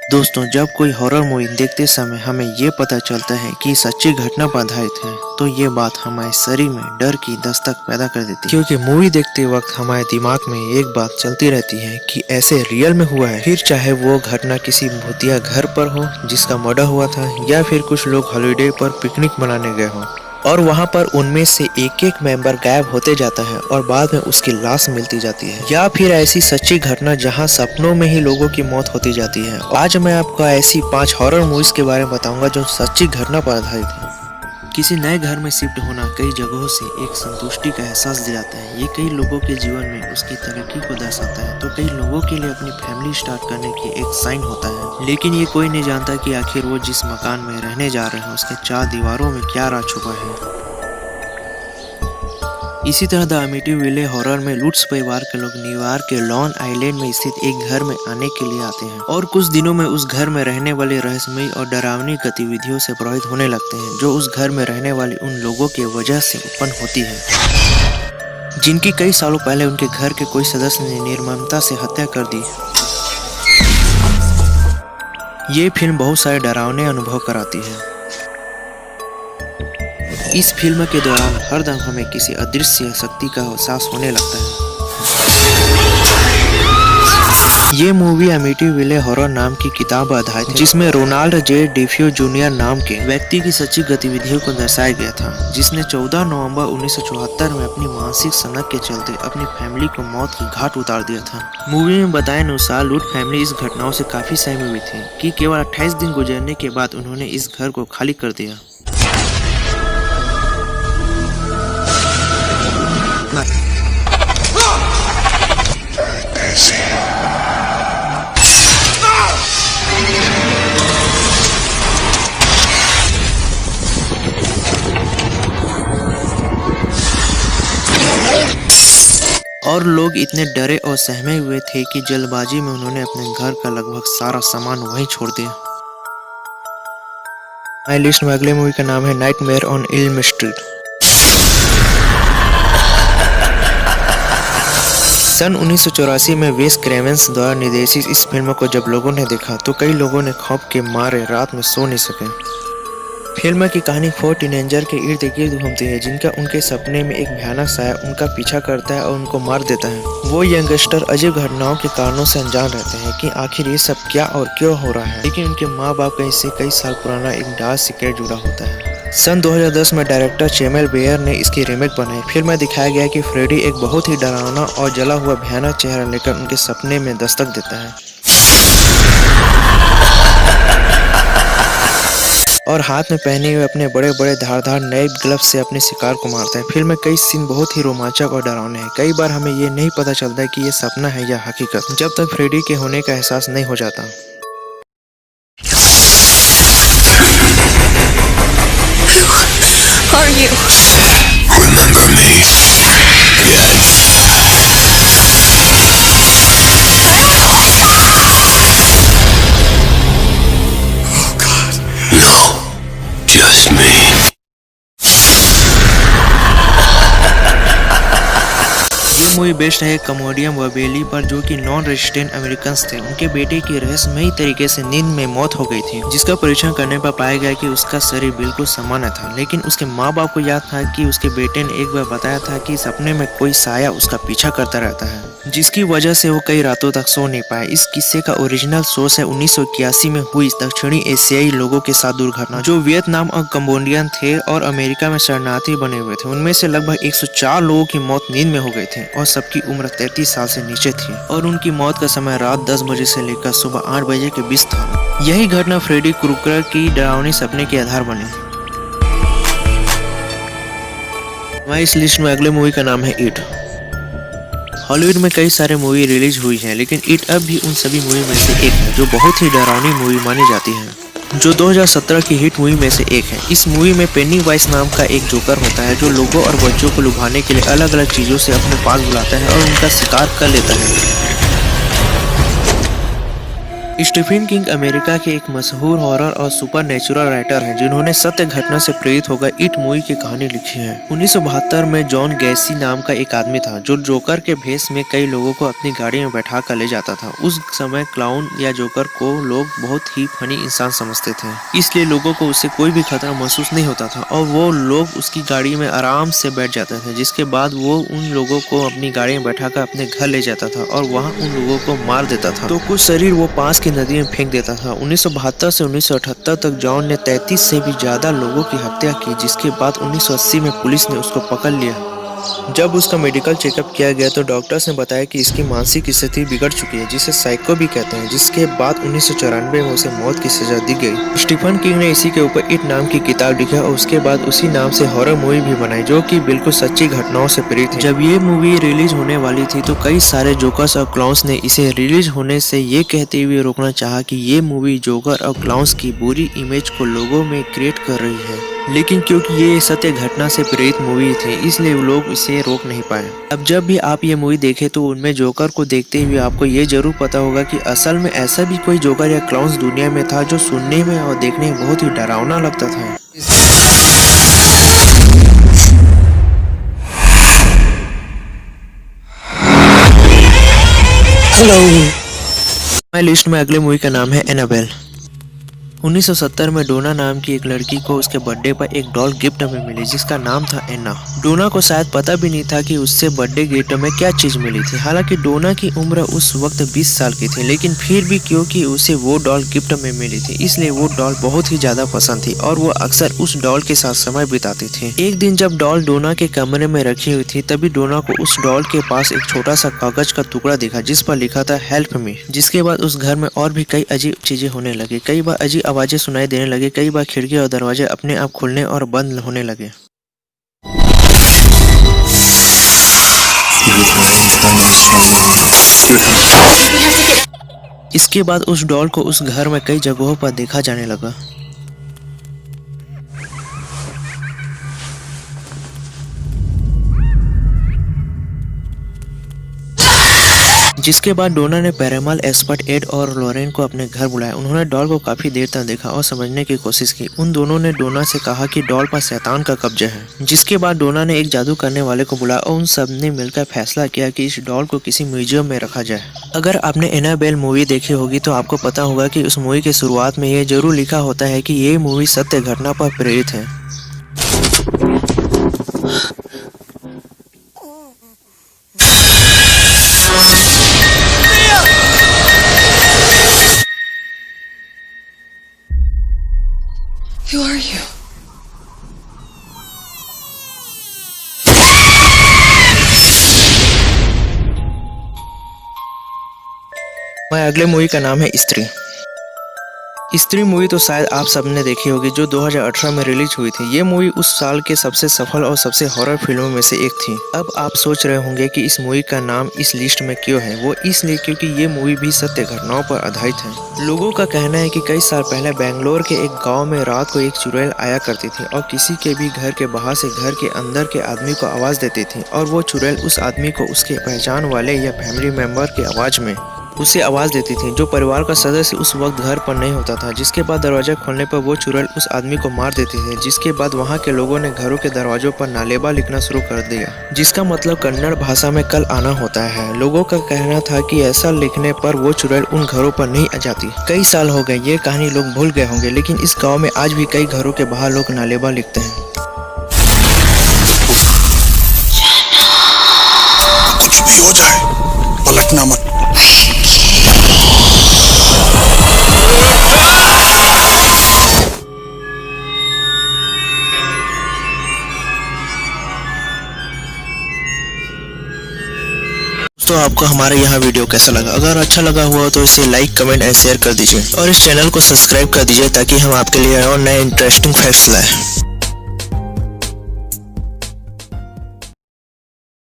दोस्तों, जब कोई हॉरर मूवी देखते समय हमें ये पता चलता है कि सच्ची घटना पर आधारित है, तो ये बात हमारे शरीर में डर की दस्तक पैदा कर देती है। क्योंकि मूवी देखते वक्त हमारे दिमाग में एक बात चलती रहती है कि ऐसे रियल में हुआ है। फिर चाहे वो घटना किसी भूतिया घर पर हो जिसका मर्डर हुआ था, या फिर कुछ लोग हॉलिडे पर पिकनिक मनाने गए हों और वहां पर उनमें से एक एक मेंबर गायब होते जाता है और बाद में उसकी लाश मिलती जाती है, या फिर ऐसी सच्ची घटना जहां सपनों में ही लोगों की मौत होती जाती है। आज मैं आपको ऐसी 5 हॉरर मूवीज के बारे में बताऊंगा जो सच्ची घटना पर आधारित है। किसी नए घर में शिफ्ट होना कई जगहों से एक संतुष्टि का एहसास दिलाता है। ये कई लोगों के जीवन में उसकी तरक्की को दर्शाता है, तो कई लोगों के लिए अपनी फैमिली स्टार्ट करने की एक साइन होता है। लेकिन ये कोई नहीं जानता कि आखिर वो जिस मकान में रहने जा रहे हैं उसके 4 दीवारों में क्या राज छुपा है। इसी तरह द अमिटीविले हॉरर में लुट्स परिवार के लोग न्यूयॉर्क के लॉन्ग आइलैंड में स्थित एक घर में आने के लिए आते हैं और कुछ दिनों में उस घर में रहने वाले रहस्यमयी और डरावनी गतिविधियों से प्रभावित होने लगते हैं, जो उस घर में रहने वाले उन लोगों की वजह से उत्पन्न होती है, जिनकी कई सालों पहले उनके घर के कोई सदस्य ने निर्ममता से हत्या कर दी। ये फिल्म बहुत सारे डरावने अनुभव कराती है। इस फिल्म के दौरान हरदम हमें किसी अदृश्य शक्ति का एहसास होने लगता है। ये मूवी अमिटीविले हॉरर नाम की किताब आधारित है, जिसमें रोनाल्ड जे डिफ्यू जूनियर नाम के व्यक्ति की सच्ची गतिविधियों को दर्शाया गया था, जिसने 14 नवंबर 1974 में अपनी मानसिक सनक के चलते अपनी फैमिली को मौत की घाट उतार दिया था। मूवी में बताए अनुसार लुट फैमिली इस घटनाओं से काफी सहमी हुई थी कि केवल 28 दिन गुजरने के बाद उन्होंने इस घर को खाली कर दिया। और लोग इतने डरे और सहमे हुए थे कि जल्दबाजी में उन्होंने अपने घर का लगभग सारा सामान वहीं छोड़ दिया। हमारी लिस्ट में अगले मूवी का नाम है नाइटमेयर ऑन एल्म स्ट्रीट। सन 1984 में वेस क्रेवेंस द्वारा निर्देशित इस फिल्म को जब लोगों ने देखा तो कई लोगों ने खौफ के मारे रात में सो नहीं सके। फिल्म की कहानी 4 टीनेजर के इर्द गिर्द घूमती है, जिनका उनके सपने में एक भयानक साया उनका पीछा करता है और उनको मार देता है। वो यंगस्टर अजीब घटनाओं के कारणों से अनजान रहते हैं कि आखिर ये सब क्या और क्यों हो रहा है, लेकिन उनके माँ बाप का इससे कई साल पुराना एक डार्क सीक्रेट जुड़ा होता है। सन 2010 में डायरेक्टर चेमेल बेयर ने इसकी रीमेक बनाई। फिल्म में दिखाया गया कि फ्रेडी एक बहुत ही डरावना और जला हुआ भयानक चेहरा लेकर उनके सपने में दस्तक देता है और हाथ में पहने हुए अपने बड़े बड़े धारदार नए ग्लव्स से अपने शिकार को मारता है। फिल्म में कई सीन बहुत ही रोमांचक और डरावने हैं। कई बार हमें ये नहीं पता चलता कि ये सपना है या हकीकत, जब तक फ्रेडी के होने का एहसास नहीं हो जाता। Are you? Remember me? Yes. Oh God. No. Just me. ये मूवी बेस्ड है कमोडियन वबेली पर, जो कि नॉन रेजिस्टेंट अमेरिकन्स थे। उनके बेटे की रहस्यमयी तरीके से नींद में मौत हो गई थी, जिसका परीक्षण करने पर पाया गया कि उसका शरीर बिल्कुल सामान्य था, लेकिन उसके माँ बाप को याद था कि उसके बेटे ने एक बार बताया था कि सपने में कोई साया उसका पीछा करता रहता है, जिसकी वजह से वो कई रातों तक सो नहीं पाए। इस किस्से का ओरिजिनल सोर्स है 1981 में हुई दक्षिणी एशियाई लोगों के साथ दुर्घटना, जो वियतनाम और कंबोडियन थे और अमेरिका में शरणार्थी बने हुए थे। उनमें से लगभग 104 लोगों की मौत नींद में हो गई थी और सबकी उम्र 33 साल से नीचे थी, और उनकी मौत का समय रात 10 बजे से लेकर सुबह 8 बजे के बीच था। यही घटना फ्रेडी क्रूगर की डरावनी सपने के आधार बनी। हमारी इस लिस्ट में अगले मूवी का नाम है इट। हॉलीवुड में कई सारे मूवी रिलीज हुई हैं, लेकिन इट अब भी उन सभी मूवी में से एक है जो बहुत ही डरावनी मूवी मानी जाती है, जो 2017 की हिट मूवी में से एक है। इस मूवी में पेनीवाइज नाम का एक जोकर होता है, जो लोगों और बच्चों को लुभाने के लिए अलग अलग चीजों से अपने पास बुलाता है और उनका शिकार कर लेता है। स्टीफन किंग अमेरिका के एक मशहूर हॉरर और सुपर नेचुरल राइटर हैं जिन्होंने सत्य घटना से प्रेरित होकर इट मूवी की कहानी लिखी है। 1972 में जॉन गैसी नाम का एक आदमी था जो जोकर के भेष में कई लोगों को अपनी गाड़ी में बैठा कर ले जाता था। उस समय क्लाउन या जोकर को लोग बहुत ही फनी इंसान समझते थे, इसलिए लोगों को उससे कोई भी खतरा महसूस नहीं होता था और वो लोग उसकी गाड़ी में आराम से बैठ जाते थे, जिसके बाद वो उन लोगों को अपनी गाड़ी में बैठाकर अपने घर ले जाता था और वहाँ उन लोगों को मार देता था तो कुछ शरीर वो पास की नदी में फेंक देता था। 1972 से 1978 तक जॉन ने 33 से भी ज्यादा लोगों की हत्या की, जिसके बाद 1980 में पुलिस ने उसको पकड़ लिया। जब उसका मेडिकल चेकअप किया गया तो डॉक्टर्स ने बताया कि इसकी मानसिक स्थिति बिगड़ चुकी है, जिसे साइको भी कहते हैं, जिसके बाद 1994 में उसे मौत की सजा दी गई। स्टीफन किंग ने इसी के ऊपर इट नाम की किताब लिखी और उसके बाद उसी नाम से हॉरर मूवी भी बनाई जो कि बिल्कुल सच्ची घटनाओं से प्रेरित है। जब ये मूवी रिलीज होने वाली थी तो कई सारे जोकर्स और क्लाउन्स ने इसे रिलीज होने से ये कहते हुए रोकना चाहा कि ये मूवी जोकर और क्लाउन्स की बुरी इमेज को लोगों में क्रिएट कर रही है, लेकिन क्योंकि ये सत्य घटना से प्रेरित मूवी थी इसलिए लोग इसे रोक नहीं पाए। अब जब भी आप ये मूवी देखें तो उनमें जोकर को देखते हुए आपको ये जरूर पता होगा कि असल में ऐसा भी कोई जोकर या क्लाउन्स दुनिया में था जो सुनने में और देखने में बहुत ही डरावना लगता था। हेलो, हमारी लिस्ट में अगले मूवी का नाम है एनाबेल। 1970 में डोना नाम की एक लड़की को उसके बर्थडे पर एक डॉल गिफ्ट में मिली जिसका नाम था एना। डोना को शायद पता भी नहीं था कि उससे बर्थडे गिफ्ट में क्या चीज मिली थी। हालांकि डोना की उम्र उस वक्त 20 साल की थी, लेकिन फिर भी क्योंकि उसे वो डॉल गिफ्ट में मिली थी इसलिए वो डॉल बहुत ही ज्यादा पसंद थी और वो अक्सर उस डॉल के साथ समय बिताती थी। एक दिन जब डॉल डोना के कमरे में रखी हुई थी तभी डोना को उस डॉल के पास एक छोटा सा कागज का टुकड़ा दिखा जिस पर लिखा था हेल्प मी। जिसके बाद उस घर में और भी कई अजीब चीजें होने लगी। कई बार अजीब आवाजें सुनाई देने लगे, कई बार खिड़की और दरवाजे अपने आप खुलने और बंद होने लगे। इसके बाद उस डॉल को उस घर में कई जगहों पर देखा जाने लगा। जिसके बाद डोना ने पैरानॉर्मल एक्सपर्ट एड और लॉरेन को अपने घर बुलाया। उन्होंने डॉल को काफी देर तक देखा और समझने की कोशिश की। उन दोनों ने डोना से कहा कि डॉल पर शैतान का कब्जा है। जिसके बाद डोना ने एक जादू करने वाले को बुलाया और उन सब ने मिलकर फैसला किया कि इस डॉल को किसी म्यूजियम में रखा जाए। अगर आपने एनाबेल मूवी देखी होगी तो आपको पता होगा कि उस मूवी की शुरुआत में ये जरूर लिखा होता है कि ये मूवी सत्य घटना पर प्रेरित है। Who are you? मैं अगले मूवी का नाम है स्त्री। स्त्री मूवी तो शायद आप सबने देखी होगी जो 2018 में रिलीज हुई थी। ये मूवी उस साल के सबसे सफल और सबसे हॉरर फिल्मों में से एक थी। अब आप सोच रहे होंगे कि इस मूवी का नाम इस लिस्ट में क्यों है। वो इसलिए क्योंकि ये मूवी भी सत्य घटनाओं पर आधारित है। लोगों का कहना है कि कई साल पहले बेंगलोर के एक गाँव में रात को एक चुड़ैल आया करती थी और किसी के भी घर के बाहर से घर के अंदर के आदमी को आवाज देती थी और वो चुड़ैल उस आदमी को उसके पहचान वाले या फैमिली मेंबर की आवाज में उसे आवाज देती थी जो परिवार का सदस्य उस वक्त घर पर नहीं होता था। जिसके बाद दरवाजा खोलने पर वो चुड़ैल उस आदमी को मार देती थी। जिसके बाद वहाँ के लोगों ने घरों के दरवाजों पर नालेबा लिखना शुरू कर दिया, जिसका मतलब कन्नड़ भाषा में कल आना होता है। लोगों का कहना था कि ऐसा लिखने पर वो चुड़ैल उन घरों पर नहीं आ जाती। कई साल हो गए, ये कहानी लोग भूल गए होंगे, लेकिन इस गाँव में आज भी कई घरों के बाहर लोग नालेबा लिखते हैं। कुछ भी हो जाए पलटना मत। तो आपको हमारे यहाँ वीडियो कैसा लगा? अगर अच्छा लगा हुआ तो इसे लाइक, कमेंट एंड शेयर कर दीजिए और इस चैनल को सब्सक्राइब कर दीजिए ताकि हम आपके लिए और नए इंटरेस्टिंग फैक्ट्स लाएं।